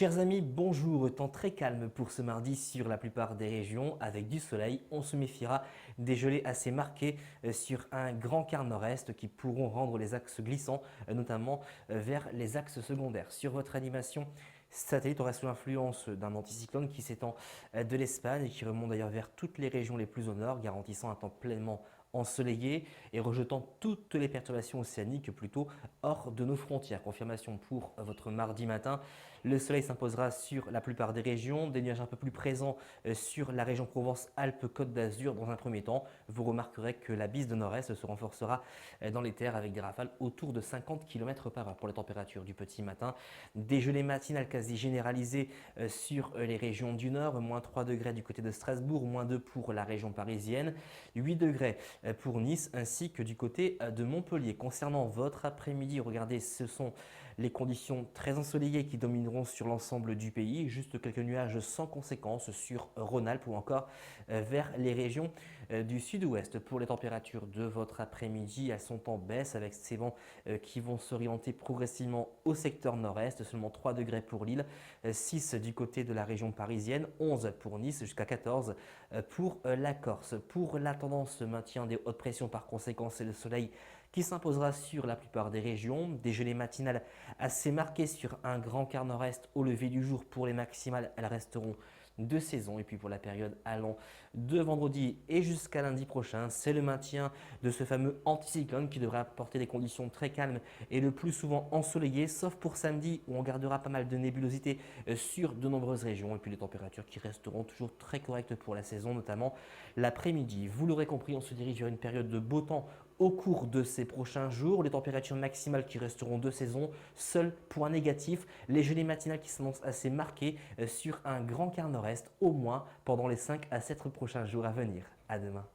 Chers amis, bonjour. Temps très calme pour ce mardi sur la plupart des régions. Avec du soleil, on se méfiera des gelées assez marquées sur un grand quart nord-est qui pourront rendre les axes glissants, notamment vers les axes secondaires. Sur votre animation satellite, on reste sous l'influence d'un anticyclone qui s'étend de l'Espagne et qui remonte d'ailleurs vers toutes les régions les plus au nord, garantissant un temps pleinement ensoleillé et rejetant toutes les perturbations océaniques plutôt hors de nos frontières. Confirmation pour votre mardi matin. Le soleil s'imposera sur la plupart des régions, des nuages un peu plus présents sur la région Provence-Alpes-Côte d'Azur dans un premier temps. Vous remarquerez que la bise de nord-est se renforcera dans les terres avec des rafales autour de 50 km par heure pour les températures du petit matin. Des gelées matinales quasi généralisées sur les régions du nord, moins 3 degrés du côté de Strasbourg, moins 2 pour la région parisienne, 8 degrés pour Nice ainsi que du côté de Montpellier. Concernant votre après-midi, regardez, ce sont les conditions très ensoleillées qui domineront sur l'ensemble du pays, juste quelques nuages sans conséquence sur Rhône-Alpes ou encore vers les régions du sud-ouest. Pour les températures de votre après-midi, elles sont en baisse avec ces vents qui vont s'orienter progressivement au secteur nord-est, seulement 3 degrés pour Lille, 6 du côté de la région parisienne, 11 pour Nice jusqu'à 14 pour la Corse. Pour la tendance maintien des hautes pressions, par conséquent, c'est le soleil qui s'imposera sur la plupart des régions. Des gelées matinales assez marquées sur un grand quart nord-est au lever du jour. Pour les maximales, elles resteront de saison. Et puis pour la période allant de vendredi et jusqu'à lundi prochain, c'est le maintien de ce fameux anticyclone qui devrait apporter des conditions très calmes et le plus souvent ensoleillées, sauf pour samedi où on gardera pas mal de nébulosité sur de nombreuses régions. Et puis les températures qui resteront toujours très correctes pour la saison, notamment l'après-midi. Vous l'aurez compris, on se dirige vers une période de beau temps au cours de ces prochains jours. Les températures maximales qui resteront de saison. Seul point négatif, les gelées matinales qui s'annoncent assez marquées sur un grand quart nord-est, au moins pendant les 5 à 7 prochains jours à venir. À demain.